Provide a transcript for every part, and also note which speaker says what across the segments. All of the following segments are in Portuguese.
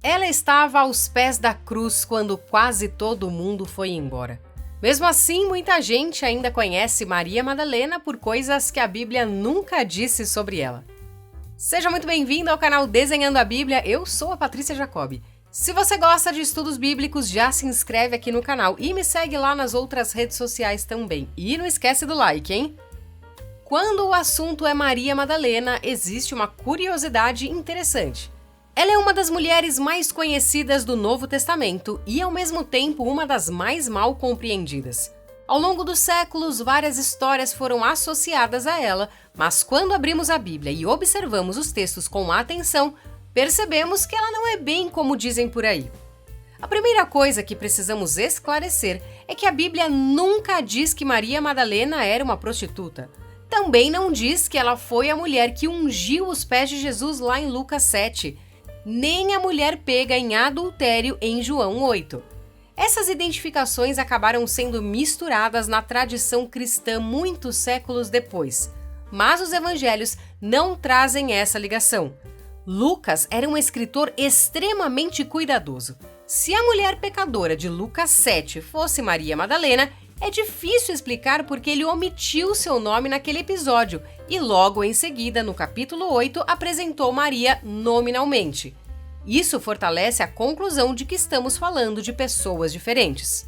Speaker 1: Ela estava aos pés da cruz quando quase todo mundo foi embora. Mesmo assim, muita gente ainda conhece Maria Madalena por coisas que a Bíblia nunca disse sobre ela. Seja muito bem-vindo ao canal Desenhando a Bíblia, eu sou a Patrícia Jacobi. Se você gosta de estudos bíblicos, já se inscreve aqui no canal e me segue lá nas outras redes sociais também. E não esquece do like, hein? Quando o assunto é Maria Madalena, existe uma curiosidade interessante. Ela é uma das mulheres mais conhecidas do Novo Testamento e, ao mesmo tempo, uma das mais mal compreendidas. Ao longo dos séculos, várias histórias foram associadas a ela, mas quando abrimos a Bíblia e observamos os textos com atenção, percebemos que ela não é bem como dizem por aí. A primeira coisa que precisamos esclarecer é que a Bíblia nunca diz que Maria Madalena era uma prostituta. Também não diz que ela foi a mulher que ungiu os pés de Jesus lá em Lucas 7, nem a mulher pega em adultério em João 8. Essas identificações acabaram sendo misturadas na tradição cristã muitos séculos depois, mas os evangelhos não trazem essa ligação. Lucas era um escritor extremamente cuidadoso. Se a mulher pecadora de Lucas 7 fosse Maria Madalena, é difícil explicar porque ele omitiu seu nome naquele episódio e logo em seguida, no capítulo 8, apresentou Maria nominalmente. Isso fortalece a conclusão de que estamos falando de pessoas diferentes.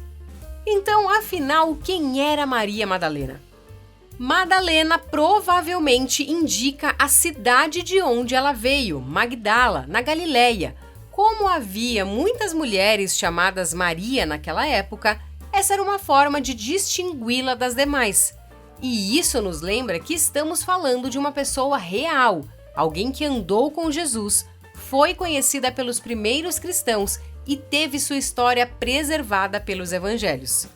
Speaker 1: Então, afinal, quem era Maria Madalena? Madalena provavelmente indica a cidade de onde ela veio, Magdala, na Galileia. Como havia muitas mulheres chamadas Maria naquela época, essa era uma forma de distingui-la das demais. E isso nos lembra que estamos falando de uma pessoa real, alguém que andou com Jesus, foi conhecida pelos primeiros cristãos e teve sua história preservada pelos evangelhos.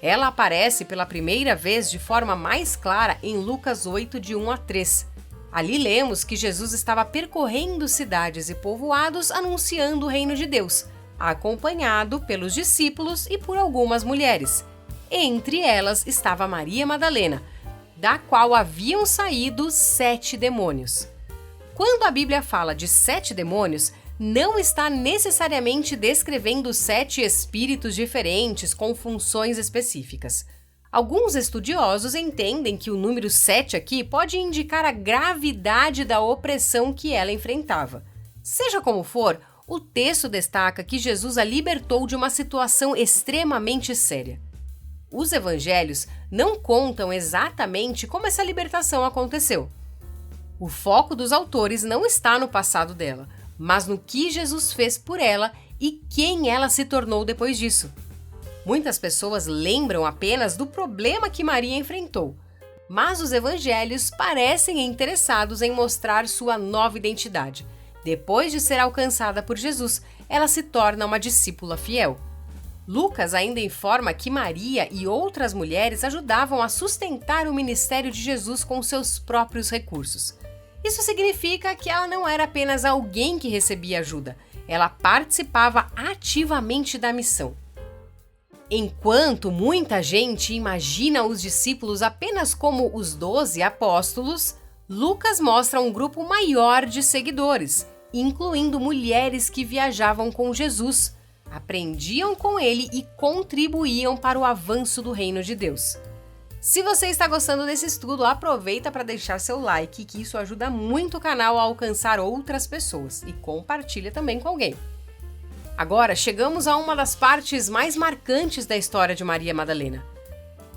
Speaker 1: Ela aparece pela primeira vez de forma mais clara em Lucas 8, de 1 a 3. Ali lemos que Jesus estava percorrendo cidades e povoados anunciando o reino de Deus, acompanhado pelos discípulos e por algumas mulheres. Entre elas estava Maria Madalena, da qual haviam saído 7 demônios. Quando a Bíblia fala de 7 demônios, não está necessariamente descrevendo 7 espíritos diferentes com funções específicas. Alguns estudiosos entendem que o número 7 aqui pode indicar a gravidade da opressão que ela enfrentava. Seja como for, o texto destaca que Jesus a libertou de uma situação extremamente séria. Os evangelhos não contam exatamente como essa libertação aconteceu. O foco dos autores não está no passado dela, mas no que Jesus fez por ela e quem ela se tornou depois disso. Muitas pessoas lembram apenas do problema que Maria enfrentou, mas os evangelhos parecem interessados em mostrar sua nova identidade. Depois de ser alcançada por Jesus, ela se torna uma discípula fiel. Lucas ainda informa que Maria e outras mulheres ajudavam a sustentar o ministério de Jesus com seus próprios recursos. Isso significa que ela não era apenas alguém que recebia ajuda, ela participava ativamente da missão. Enquanto muita gente imagina os discípulos apenas como os 12 apóstolos, Lucas mostra um grupo maior de seguidores, incluindo mulheres que viajavam com Jesus, aprendiam com ele e contribuíam para o avanço do reino de Deus. Se você está gostando desse estudo, aproveita para deixar seu like, que isso ajuda muito o canal a alcançar outras pessoas, e compartilha também com alguém. Agora, chegamos a uma das partes mais marcantes da história de Maria Madalena.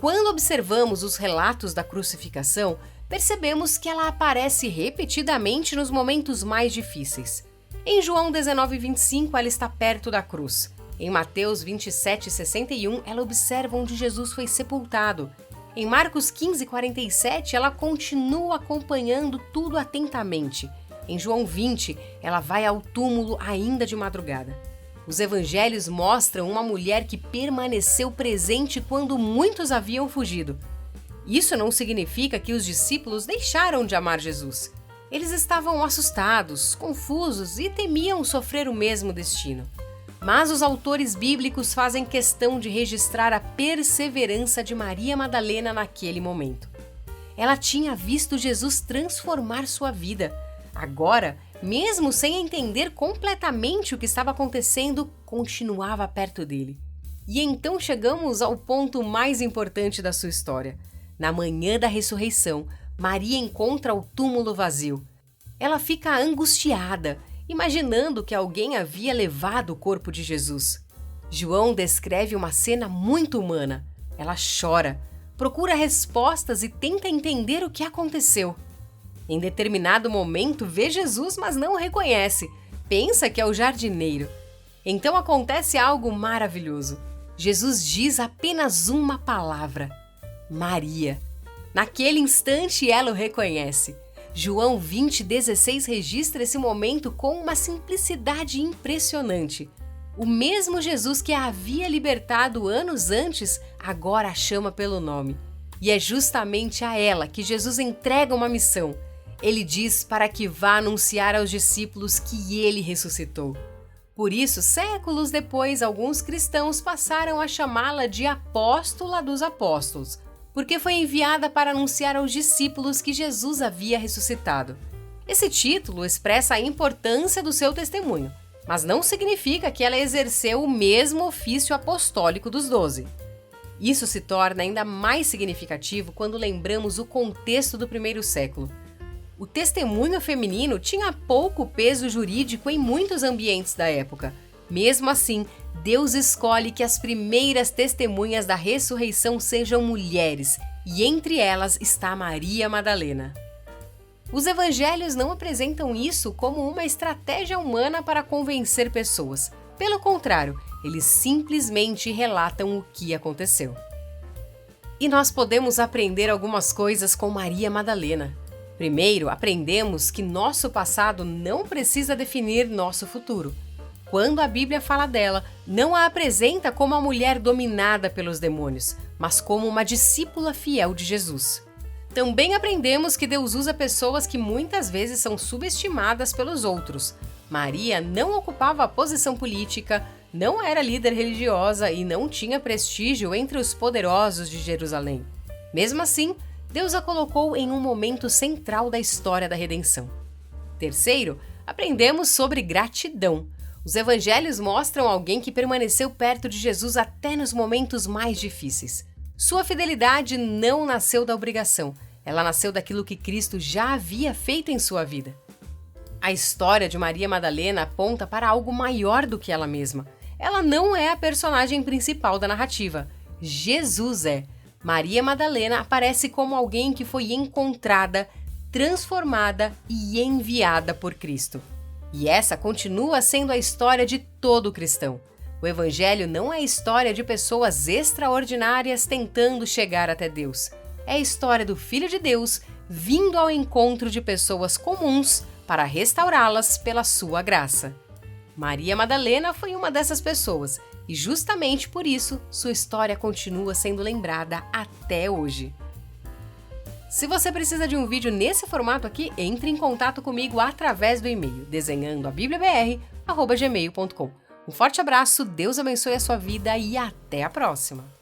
Speaker 1: Quando observamos os relatos da crucificação, percebemos que ela aparece repetidamente nos momentos mais difíceis. Em João 19:25, ela está perto da cruz. Em Mateus 27:61, ela observa onde Jesus foi sepultado. Em Marcos 15:47, ela continua acompanhando tudo atentamente. Em João 20, ela vai ao túmulo ainda de madrugada. Os evangelhos mostram uma mulher que permaneceu presente quando muitos haviam fugido. Isso não significa que os discípulos deixaram de amar Jesus. Eles estavam assustados, confusos e temiam sofrer o mesmo destino. Mas os autores bíblicos fazem questão de registrar a perseverança de Maria Madalena naquele momento. Ela tinha visto Jesus transformar sua vida. Agora, mesmo sem entender completamente o que estava acontecendo, continuava perto dele. E então chegamos ao ponto mais importante da sua história. Na manhã da ressurreição, Maria encontra o túmulo vazio. Ela fica angustiada, imaginando que alguém havia levado o corpo de Jesus. João descreve uma cena muito humana. Ela chora, procura respostas e tenta entender o que aconteceu. Em determinado momento, vê Jesus, mas não o reconhece. Pensa que é o jardineiro. Então acontece algo maravilhoso. Jesus diz apenas uma palavra: Maria. Naquele instante, ela o reconhece. João 20:16 registra esse momento com uma simplicidade impressionante. O mesmo Jesus que a havia libertado anos antes, agora a chama pelo nome. E é justamente a ela que Jesus entrega uma missão. Ele diz para que vá anunciar aos discípulos que ele ressuscitou. Por isso, séculos depois, alguns cristãos passaram a chamá-la de apóstola dos apóstolos, porque foi enviada para anunciar aos discípulos que Jesus havia ressuscitado. Esse título expressa a importância do seu testemunho, mas não significa que ela exerceu o mesmo ofício apostólico dos 12. Isso se torna ainda mais significativo quando lembramos o contexto do primeiro século. O testemunho feminino tinha pouco peso jurídico em muitos ambientes da época. Mesmo assim, Deus escolhe que as primeiras testemunhas da ressurreição sejam mulheres, e entre elas está Maria Madalena. Os evangelhos não apresentam isso como uma estratégia humana para convencer pessoas. Pelo contrário, eles simplesmente relatam o que aconteceu. E nós podemos aprender algumas coisas com Maria Madalena. Primeiro, aprendemos que nosso passado não precisa definir nosso futuro. Quando a Bíblia fala dela, não a apresenta como a mulher dominada pelos demônios, mas como uma discípula fiel de Jesus. Também aprendemos que Deus usa pessoas que muitas vezes são subestimadas pelos outros. Maria não ocupava posição política, não era líder religiosa e não tinha prestígio entre os poderosos de Jerusalém. Mesmo assim, Deus a colocou em um momento central da história da redenção. Terceiro, aprendemos sobre gratidão. Os evangelhos mostram alguém que permaneceu perto de Jesus até nos momentos mais difíceis. Sua fidelidade não nasceu da obrigação, ela nasceu daquilo que Cristo já havia feito em sua vida. A história de Maria Madalena aponta para algo maior do que ela mesma. Ela não é a personagem principal da narrativa. Jesus é. Maria Madalena aparece como alguém que foi encontrada, transformada e enviada por Cristo. E essa continua sendo a história de todo cristão. O Evangelho não é a história de pessoas extraordinárias tentando chegar até Deus. É a história do Filho de Deus vindo ao encontro de pessoas comuns para restaurá-las pela sua graça. Maria Madalena foi uma dessas pessoas e justamente por isso sua história continua sendo lembrada até hoje. Se você precisa de um vídeo nesse formato aqui, entre em contato comigo através do e-mail desenhandoabibliabr@gmail.com. Um forte abraço, Deus abençoe a sua vida e até a próxima!